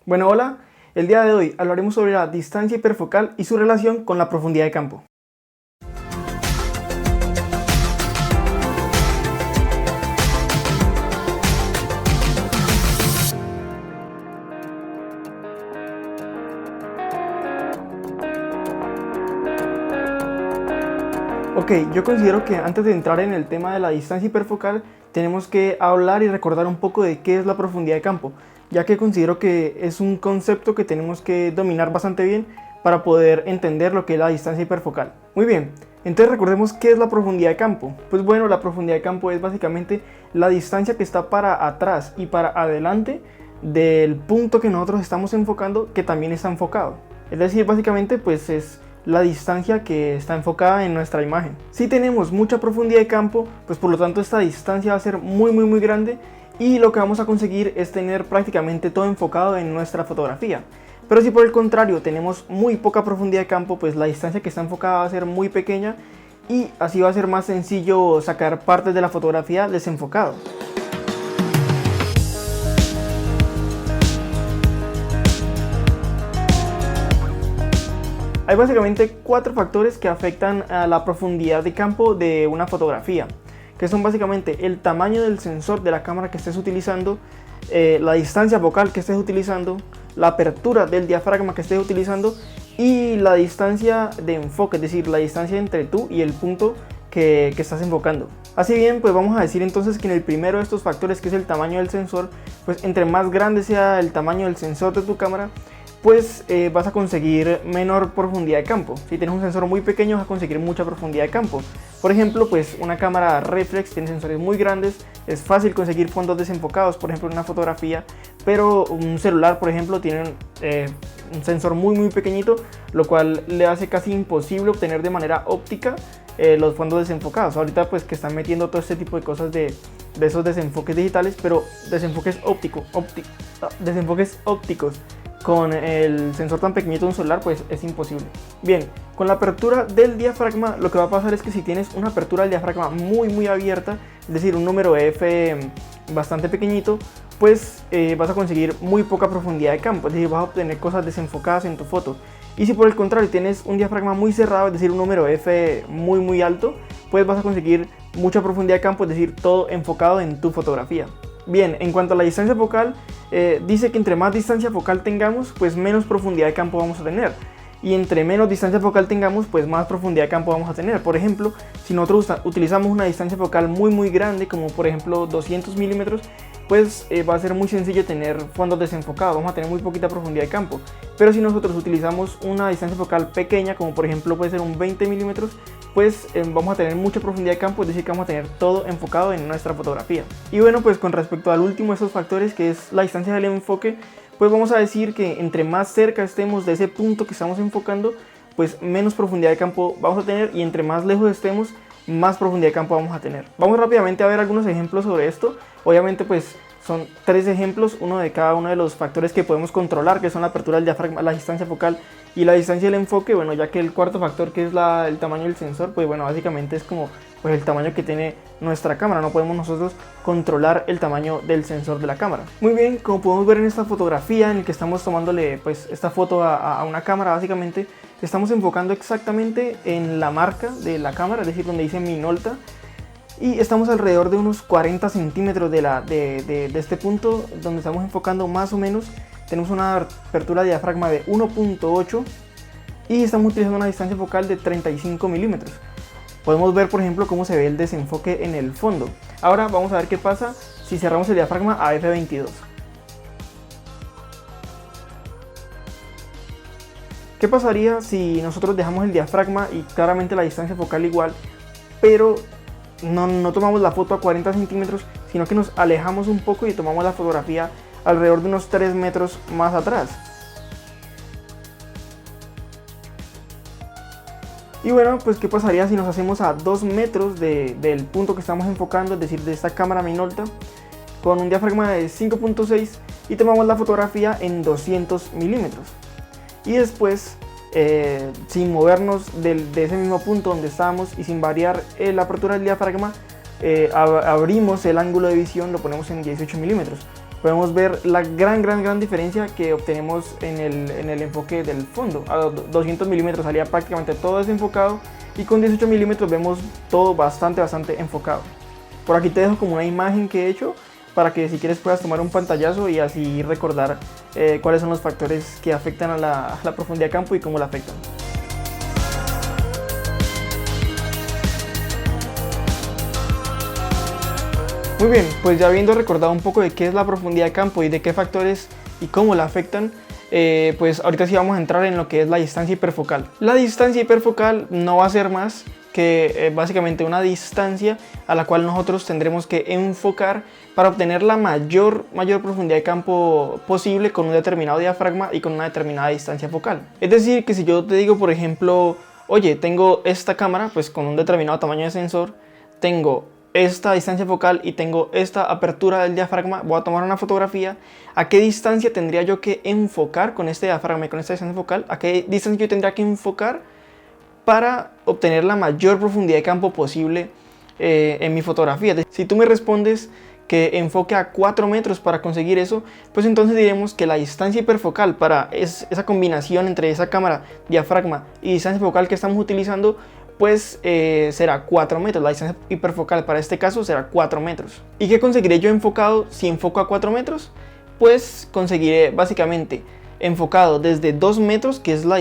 Bueno, hola, el día de hoy hablaremos sobre la distancia hiperfocal y su relación con la profundidad de campo. Ok, yo considero que antes de entrar en el tema de la distancia hiperfocal, tenemos que hablar y recordar un poco de qué es la profundidad de campo, ya que considero que es un concepto que tenemos que dominar bastante bien para poder entender lo que es la distancia hiperfocal. Muy bien, entonces recordemos qué es la profundidad de campo. Pues bueno, la profundidad de campo es básicamente la distancia que está para atrás y para adelante del punto que nosotros estamos enfocando, que también está enfocado. Es decir, básicamente pues es la distancia que está enfocada en nuestra imagen. Si tenemos mucha profundidad de campo, pues por lo tanto esta distancia va a ser muy grande y lo que vamos a conseguir es tener prácticamente todo enfocado en nuestra fotografía. Pero si por el contrario tenemos muy poca profundidad de campo, pues la distancia que está enfocada va a ser muy pequeña y así va a ser más sencillo sacar partes de la fotografía desenfocado. Hay básicamente 4 factores que afectan a la profundidad de campo de una fotografía, que son básicamente el tamaño del sensor de la cámara que estés utilizando, la distancia focal que estés utilizando, la apertura del diafragma que estés utilizando y la distancia de enfoque, es decir, la distancia entre tú y el punto que estás enfocando. Así bien, pues vamos a decir entonces que en el primero de estos factores, que es el tamaño del sensor, pues entre más grande sea el tamaño del sensor de tu cámara, pues vas a conseguir menor profundidad de campo. Si tienes un sensor muy pequeño vas a conseguir mucha profundidad de campo. Por ejemplo, pues una cámara reflex tiene sensores muy grandes, es fácil conseguir fondos desenfocados, por ejemplo en una fotografía, pero un celular, por ejemplo, tiene un sensor muy pequeñito, lo cual le hace casi imposible obtener de manera óptica los fondos desenfocados. Ahorita pues que están metiendo todo este tipo de cosas de esos desenfoques digitales, pero desenfoques ópticos con el sensor tan pequeñito de un celular, pues es imposible. Bien, con la apertura del diafragma lo que va a pasar es que si tienes una apertura del diafragma muy abierta, es decir, un número F bastante pequeñito, pues vas a conseguir muy poca profundidad de campo, es decir, vas a obtener cosas desenfocadas en tu foto. Y si por el contrario tienes un diafragma muy cerrado, es decir, un número F muy alto, pues vas a conseguir mucha profundidad de campo, es decir, todo enfocado en tu fotografía. Bien, en cuanto a la distancia focal, dice que entre más distancia focal tengamos, pues menos profundidad de campo vamos a tener. Y entre menos distancia focal tengamos, pues más profundidad de campo vamos a tener. Por ejemplo, si nosotros utilizamos una distancia focal muy grande, como por ejemplo 200 milímetros, pues va a ser muy sencillo tener fondos desenfocados, vamos a tener muy poquita profundidad de campo. Pero si nosotros utilizamos una distancia focal pequeña, como por ejemplo puede ser un 20 milímetros, pues vamos a tener mucha profundidad de campo, es decir que vamos a tener todo enfocado en nuestra fotografía. Y bueno, pues con respecto al último de esos factores, que es la distancia del enfoque, pues vamos a decir que entre más cerca estemos de ese punto que estamos enfocando, pues menos profundidad de campo vamos a tener, y entre más lejos estemos, más profundidad de campo vamos a tener. Vamos rápidamente a ver algunos ejemplos sobre esto. Obviamente pues son 3 ejemplos, uno de cada uno de los factores que podemos controlar, que son la apertura del diafragma, la distancia focal y la distancia del enfoque. Bueno, ya que el cuarto factor, que es el tamaño del sensor, pues bueno, básicamente es como pues el tamaño que tiene nuestra cámara. No podemos nosotros controlar el tamaño del sensor de la cámara. Muy bien, como podemos ver en esta fotografía en la que estamos tomándole pues esta foto a una cámara, básicamente estamos enfocando exactamente en la marca de la cámara, es decir, donde dice Minolta, y estamos alrededor de unos 40 centímetros de este punto donde estamos enfocando. Más o menos tenemos una apertura de diafragma de 1.8 y estamos utilizando una distancia focal de 35 milímetros. Podemos ver, por ejemplo, cómo se ve el desenfoque en el fondo. Ahora vamos a ver qué pasa si cerramos el diafragma a f22. ¿Qué pasaría si nosotros dejamos el diafragma y claramente la distancia focal igual, pero no tomamos la foto a 40 centímetros, sino que nos alejamos un poco y tomamos la fotografía alrededor de unos 3 metros más atrás? Y bueno, pues ¿qué pasaría si nos hacemos a 2 metros del punto que estamos enfocando, es decir, de esta cámara Minolta, con un diafragma de 5.6 y tomamos la fotografía en 200 milímetros? Y después, sin movernos de ese mismo punto donde estábamos y sin variar la apertura del diafragma, abrimos el ángulo de visión, lo ponemos en 18 milímetros. podemos ver la gran diferencia que obtenemos en el enfoque del fondo. A 200 milímetros salía prácticamente todo desenfocado y con 18 milímetros vemos todo bastante enfocado. Por aquí te dejo como una imagen que he hecho para que si quieres puedas tomar un pantallazo y así recordar cuáles son los factores que afectan a la profundidad de campo y cómo la afectan. Muy bien, pues ya habiendo recordado un poco de qué es la profundidad de campo y de qué factores y cómo la afectan, pues ahorita sí vamos a entrar en lo que es la distancia hiperfocal. La distancia hiperfocal no va a ser más que básicamente una distancia a la cual nosotros tendremos que enfocar para obtener la mayor profundidad de campo posible con un determinado diafragma y con una determinada distancia focal. Es decir, que si yo te digo, por ejemplo, oye, tengo esta cámara, pues con un determinado tamaño de sensor, tengo esta distancia focal y tengo esta apertura del diafragma, voy a tomar una fotografía. ¿A qué distancia tendría yo que enfocar con este diafragma y con esta distancia focal? ¿A qué distancia yo tendría que enfocar para obtener la mayor profundidad de campo posible en mi fotografía? Si tú me respondes que enfoque a 4 metros para conseguir eso, pues entonces diremos que la distancia hiperfocal para esa combinación entre esa cámara, diafragma y distancia focal que estamos utilizando, pues será 4 metros. La distancia hiperfocal para este caso será 4 metros. ¿Y qué conseguiré yo enfocado si enfoco a 4 metros? Pues conseguiré básicamente enfocado desde 2 metros, que es la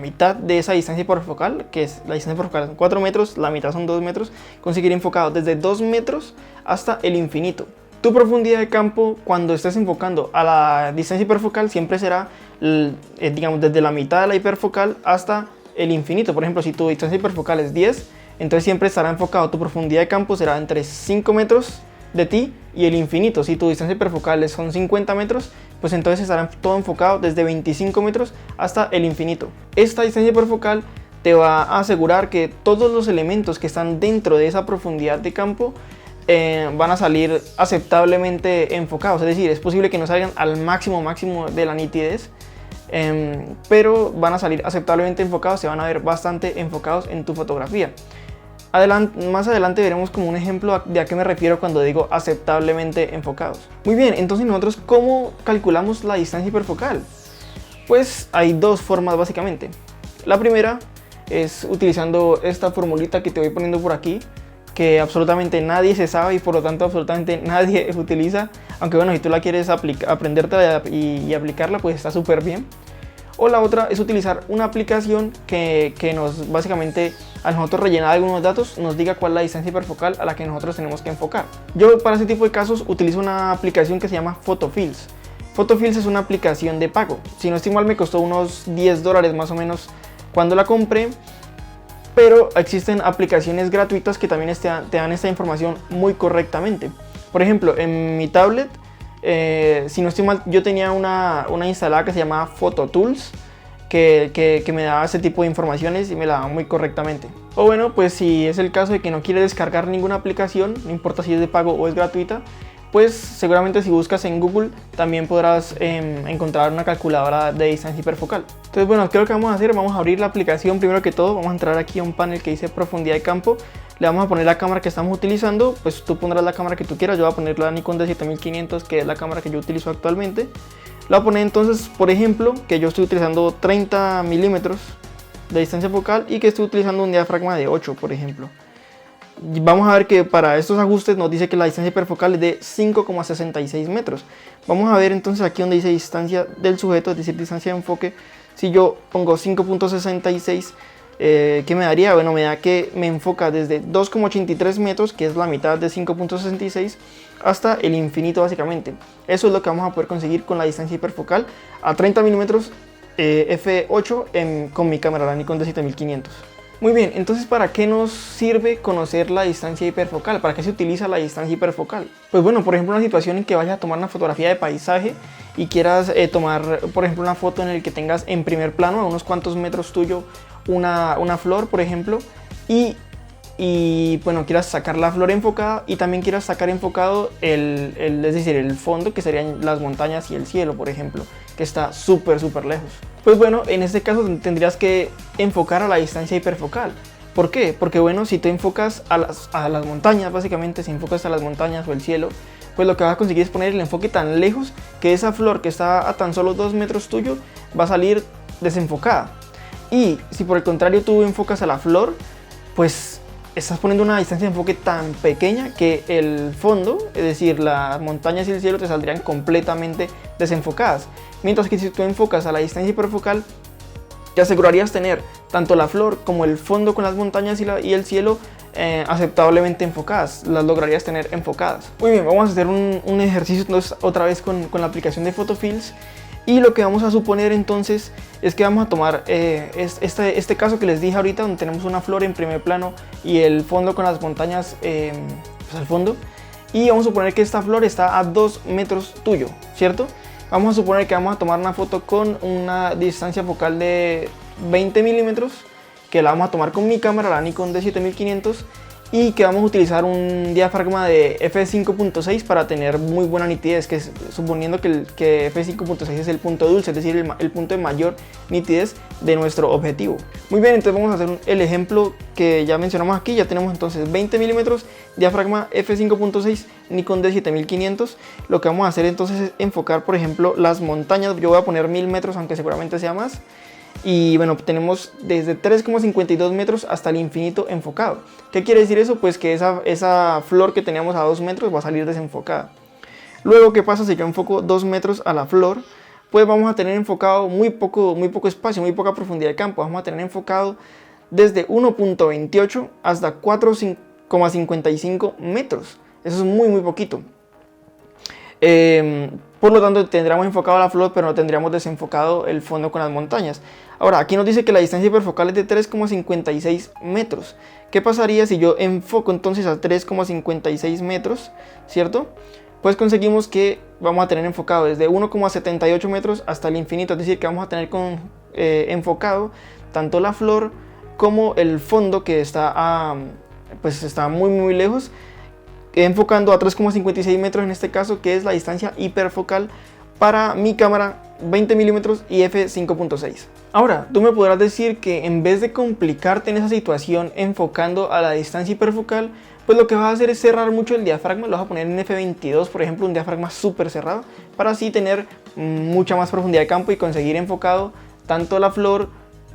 mitad de esa distancia hiperfocal, que es la distancia hiperfocal son 4 metros, la mitad son 2 metros, conseguiré enfocado desde 2 metros hasta el infinito. Tu profundidad de campo cuando estés enfocando a la distancia hiperfocal siempre será, digamos, desde la mitad de la hiperfocal hasta el infinito. Por ejemplo, si tu distancia hiperfocal es 10, entonces siempre estará enfocado, tu profundidad de campo será entre 5 metros de ti y el infinito. Si tu distancia hiperfocal son 50 metros, pues entonces estará todo enfocado desde 25 metros hasta el infinito. Esta distancia hiperfocal te va a asegurar que todos los elementos que están dentro de esa profundidad de campo van a salir aceptablemente enfocados. Es decir, es posible que no salgan al máximo de la nitidez, pero van a salir aceptablemente enfocados, se van a ver bastante enfocados en tu fotografía. Más adelante veremos como un ejemplo de a qué me refiero cuando digo aceptablemente enfocados. Muy bien, entonces nosotros ¿cómo calculamos la distancia hiperfocal? Pues hay dos formas básicamente. La primera es utilizando esta formulita que te voy poniendo por aquí, que absolutamente nadie se sabe y por lo tanto absolutamente nadie utiliza, aunque bueno, si tú la quieres aprendértela y aplicarla, pues está súper bien. O la otra es utilizar una aplicación que nos básicamente a nosotros rellenar algunos datos nos diga cuál es la distancia hiperfocal a la que nosotros tenemos que enfocar. Yo para ese tipo de casos utilizo una aplicación que se llama PhotoFills. PhotoFills es una aplicación de pago. Si no estoy mal, me costó unos $10 más o menos cuando la compré. Pero existen aplicaciones gratuitas que también te dan esta información muy correctamente. Por ejemplo, en mi tablet, si no estoy mal, yo tenía una instalada que se llamaba PhotoTools, que me daba ese tipo de informaciones y me la daba muy correctamente. O bueno, pues si es el caso de que no quieres descargar ninguna aplicación, no importa si es de pago o es gratuita, pues seguramente si buscas en Google también podrás encontrar una calculadora de distancia hiperfocal. Entonces bueno, ¿qué es lo que vamos a hacer? Vamos a abrir la aplicación primero que todo, vamos a entrar aquí a un panel que dice profundidad de campo, le vamos a poner la cámara que estamos utilizando, pues tú pondrás la cámara que tú quieras, yo voy a poner la Nikon D7500 que es la cámara que yo utilizo actualmente. La voy a poner entonces, por ejemplo, que yo estoy utilizando 30 milímetros de distancia focal y que estoy utilizando un diafragma de 8, por ejemplo. Vamos a ver que para estos ajustes nos dice que la distancia hiperfocal es de 5,66 metros. Vamos a ver entonces aquí donde dice distancia del sujeto, es decir, distancia de enfoque. Si yo pongo 5,66, ¿qué me daría? Bueno, me da que me enfoca desde 2,83 metros, que es la mitad de 5,66, hasta el infinito básicamente. Eso es lo que vamos a poder conseguir con la distancia hiperfocal a 30 milímetros f8 con mi cámara, la Nikon D7500. Muy bien, entonces ¿para qué nos sirve conocer la distancia hiperfocal? ¿Para qué se utiliza la distancia hiperfocal? Pues bueno, por ejemplo, una situación en que vayas a tomar una fotografía de paisaje y quieras tomar, por ejemplo, una foto en la que tengas en primer plano, a unos cuantos metros tuyo, una flor, por ejemplo, y bueno, quieras sacar la flor enfocada y también quieras sacar enfocado es decir, el fondo, que serían las montañas y el cielo, por ejemplo, que está súper lejos. Pues bueno, en este caso tendrías que enfocar a la distancia hiperfocal. ¿Por qué? Porque bueno, si te enfocas a las montañas, básicamente si enfocas a las montañas o el cielo, pues lo que vas a conseguir es poner el enfoque tan lejos que esa flor que está a tan solo 2 metros tuyo va a salir desenfocada. Y si por el contrario tú enfocas a la flor, pues estás poniendo una distancia de enfoque tan pequeña que el fondo, es decir, las montañas y el cielo, te saldrían completamente desenfocadas. Mientras que si tú enfocas a la distancia hiperfocal, te asegurarías tener tanto la flor como el fondo con las montañas y el cielo aceptablemente enfocadas, las lograrías tener enfocadas. Muy bien, vamos a hacer un ejercicio entonces, otra vez con la aplicación de PhotoFills. Y lo que vamos a suponer entonces es que vamos a tomar este caso que les dije ahorita, donde tenemos una flor en primer plano y el fondo con las montañas pues al fondo. Y vamos a suponer que esta flor está a 2 metros tuyo, ¿cierto? Vamos a suponer que vamos a tomar una foto con una distancia focal de 20 milímetros, que la vamos a tomar con mi cámara, la Nikon D7500, y que vamos a utilizar un diafragma de f5.6 para tener muy buena nitidez, que es, suponiendo que f5.6 es el punto dulce, es decir, el punto de mayor nitidez de nuestro objetivo. Muy bien, entonces vamos a hacer el ejemplo que ya mencionamos aquí. Ya tenemos entonces 20 milímetros, diafragma f5.6, Nikon D7500. Lo que vamos a hacer entonces es enfocar, por ejemplo, las montañas. Yo voy a poner 1000 metros, aunque seguramente sea más. Y bueno, tenemos desde 3,52 metros hasta el infinito enfocado. ¿Qué quiere decir eso? Pues que esa flor que teníamos a 2 metros va a salir desenfocada. Luego, ¿qué pasa si yo enfoco 2 metros a la flor? Pues vamos a tener enfocado muy poco espacio, muy poca profundidad de campo. Vamos a tener enfocado desde 1.28 hasta 4,55 metros. Eso es muy poquito. Por lo tanto, tendríamos enfocado la flor, pero no tendríamos desenfocado el fondo con las montañas. Ahora, aquí nos dice que la distancia hiperfocal es de 3,56 metros. ¿Qué pasaría si yo enfoco entonces a 3,56 metros? ¿Cierto? Pues conseguimos que vamos a tener enfocado desde 1,78 metros hasta el infinito. Es decir, que vamos a tener enfocado tanto la flor como el fondo, que está, pues está muy lejos, enfocando a 3,56 metros en este caso, que es la distancia hiperfocal para mi cámara 20 milímetros y f5.6. Ahora, tú me podrás decir que en vez de complicarte en esa situación enfocando a la distancia hiperfocal, pues lo que vas a hacer es cerrar mucho el diafragma. Lo vas a poner en f22, por ejemplo, un diafragma súper cerrado, para así tener mucha más profundidad de campo y conseguir enfocado tanto la flor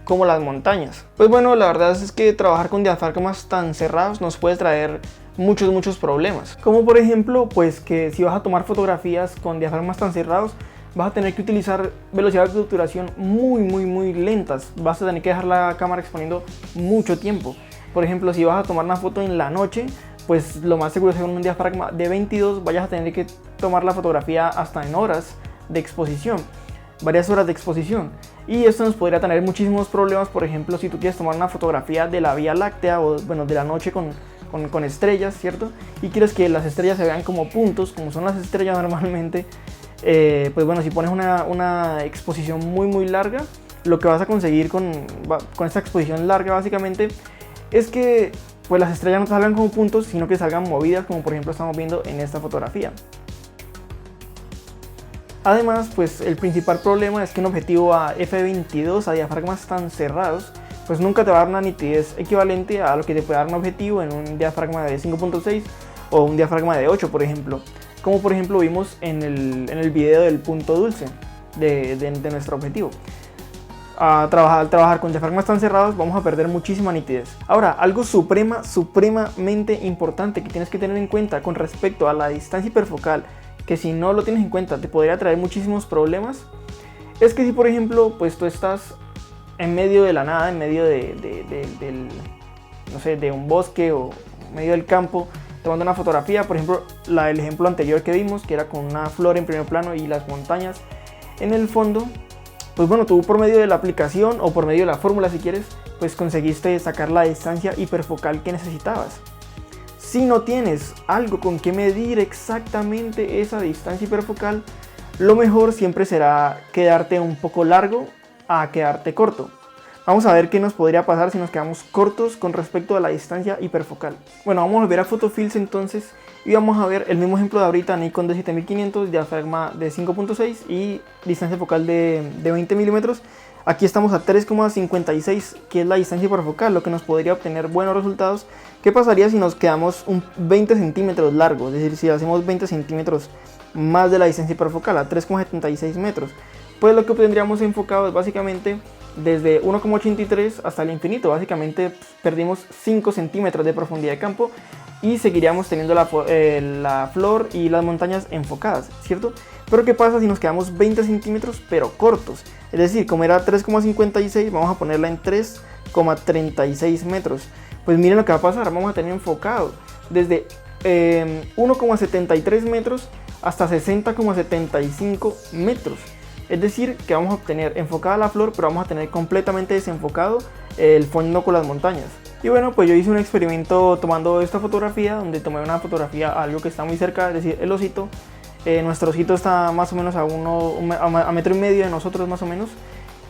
como las montañas. Pues bueno, la verdad es que trabajar con diafragmas tan cerrados nos puede traer muchos problemas, como por ejemplo, pues que si vas a tomar fotografías con diafragmas tan cerrados, vas a tener que utilizar velocidades de obturación muy lentas. Vas a tener que dejar la cámara exponiendo mucho tiempo. Por ejemplo, si vas a tomar una foto en la noche, pues lo más seguro es que con un diafragma de 22 vayas a tener que tomar la fotografía hasta en horas de exposición, varias horas de exposición. Y esto nos podría tener muchísimos problemas. Por ejemplo, si tú quieres tomar una fotografía de la Vía Láctea o bueno, de la noche con estrellas, ¿cierto? Y quieres que las estrellas se vean como puntos, como son las estrellas normalmente, pues bueno, si pones una exposición muy larga, lo que vas a conseguir con esta exposición larga básicamente es que pues las estrellas no salgan como puntos, sino que salgan movidas, como por ejemplo estamos viendo en esta fotografía. Además, pues el principal problema es que un objetivo a f22, a diafragmas tan cerrados, pues nunca te va a dar una nitidez equivalente a lo que te puede dar un objetivo en un diafragma de 5.6 o un diafragma de 8, por ejemplo. Como por ejemplo vimos en el video del punto dulce de nuestro objetivo. Al trabajar con diafragmas tan cerrados vamos a perder muchísima nitidez. Ahora, algo supremamente importante que tienes que tener en cuenta con respecto a la distancia hiperfocal, que si no lo tienes en cuenta te podría traer muchísimos problemas, es que si por ejemplo pues tú estás en medio de la nada, en medio no sé, de un bosque o en medio del campo, tomando una fotografía, por ejemplo el ejemplo anterior que vimos, que era con una flor en primer plano y las montañas en el fondo, pues bueno, tú por medio de la aplicación o por medio de la fórmula si quieres, pues conseguiste sacar la distancia hiperfocal que necesitabas. Si no tienes algo con que medir exactamente esa distancia hiperfocal, lo mejor siempre será quedarte un poco largo a quedarte corto. Vamos a ver qué nos podría pasar si nos quedamos cortos con respecto a la distancia hiperfocal. Bueno, vamos a volver a PhotoFills entonces Y vamos a ver el mismo ejemplo de ahorita, Nikon D7500, diafragma de 5.6 y distancia focal de 20 milímetros. Aquí estamos a 3,56, que es la distancia hiperfocal, lo que nos podría obtener buenos resultados. ¿Qué pasaría si nos quedamos un 20 centímetros largo? Es decir, si hacemos 20 centímetros más de la distancia hiperfocal, a 3,76 metros. Pues lo que obtendríamos enfocado es básicamente desde 1,83 hasta el infinito. Básicamente perdimos 5 centímetros de profundidad de campo y seguiríamos teniendo la flor y las montañas enfocadas, ¿cierto? Pero ¿qué pasa si nos quedamos 20 centímetros pero cortos? Es decir, como era 3,56, vamos a ponerla en 3,36 metros. Pues miren lo que va a pasar, vamos a tener enfocado desde 1,73 metros hasta 60,75 metros. Es decir, que vamos a obtener enfocada la flor, pero vamos a tener completamente desenfocado el fondo con las montañas. Y bueno, pues yo hice un experimento tomando esta fotografía, donde tomé una fotografía a algo que está muy cerca, es decir, el osito. Nuestro osito está más o menos a 1,5 metros de nosotros más o menos.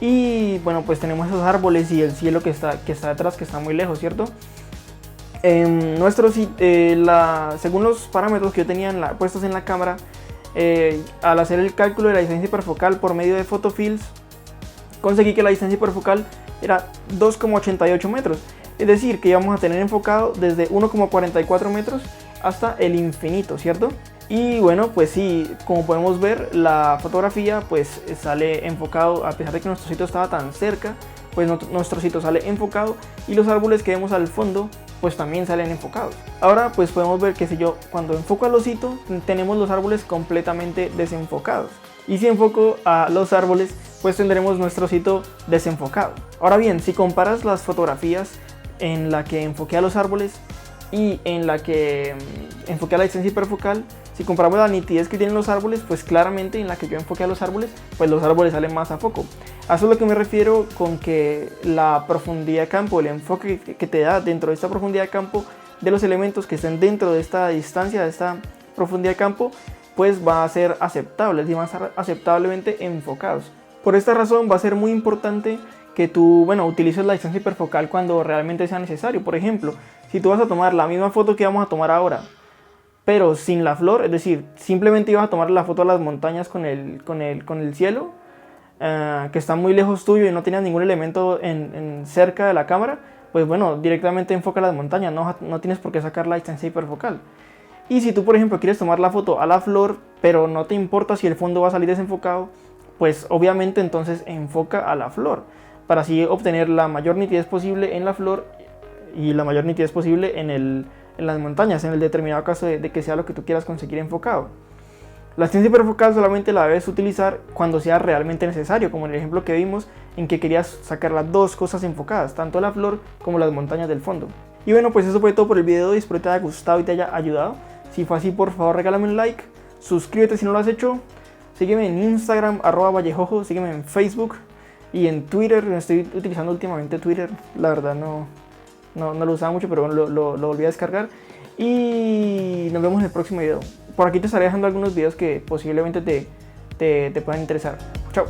Y bueno, pues tenemos esos árboles y el cielo que está detrás, que está muy lejos, ¿cierto? Según los parámetros que yo tenía puestos en la cámara, al hacer el cálculo de la distancia hiperfocal por medio de PhotoFills, conseguí que la distancia hiperfocal era 2,88 metros. Es decir, que íbamos a tener enfocado desde 1,44 metros hasta el infinito, ¿cierto? Y bueno, pues sí, como podemos ver, la fotografía pues sale enfocado, a pesar de que nuestro sitio estaba tan cerca, pues nuestro sitio sale enfocado y los árboles que vemos al fondo pues también salen enfocados. Ahora pues podemos ver que si yo cuando enfoco al osito tenemos los árboles completamente desenfocados, y si enfoco a los árboles pues tendremos nuestro osito desenfocado. Ahora bien, si comparas las fotografías en la que enfoqué a los árboles y en la que enfoqué a la distancia hiperfocal, si comparamos la nitidez que tienen los árboles, pues claramente en la que yo enfoqué a los árboles, pues los árboles salen más a foco. A eso es lo que me refiero con que la profundidad de campo, el enfoque que te da dentro de esta profundidad de campo de los elementos que estén dentro de esta distancia, de esta profundidad de campo, pues va a ser aceptable, es decir, van a estar aceptablemente enfocados. Por esta razón va a ser muy importante que tú, utilices la distancia hiperfocal cuando realmente sea necesario. Por ejemplo, si tú vas a tomar la misma foto que vamos a tomar ahora, pero sin la flor, es decir, simplemente ibas a tomar la foto de las montañas con el cielo, que está muy lejos tuyo y no tenías ningún elemento cerca de la cámara, pues bueno, directamente enfoca las montañas, no tienes por qué sacar la distancia hiperfocal. Y si tú, por ejemplo, quieres tomar la foto a la flor, pero no te importa si el fondo va a salir desenfocado, pues obviamente entonces enfoca a la flor, para así obtener la mayor nitidez posible en la flor y la mayor nitidez posible en las montañas, en el determinado caso de que sea lo que tú quieras conseguir enfocado. La distancia hiperfocal solamente la debes utilizar cuando sea realmente necesario, como en el ejemplo que vimos, en que querías sacar las dos cosas enfocadas, tanto la flor como las montañas del fondo. Y bueno, pues eso fue todo por el video, espero que te haya gustado y te haya ayudado. Si fue así, por favor regálame un like, suscríbete si no lo has hecho, sígueme en Instagram, @vallejojo, sígueme en Facebook y en Twitter. Estoy utilizando últimamente Twitter, la verdad no lo usaba mucho, pero lo volví a descargar. Y nos vemos en el próximo video. Por aquí te estaré dejando algunos videos que posiblemente te puedan interesar. Chao.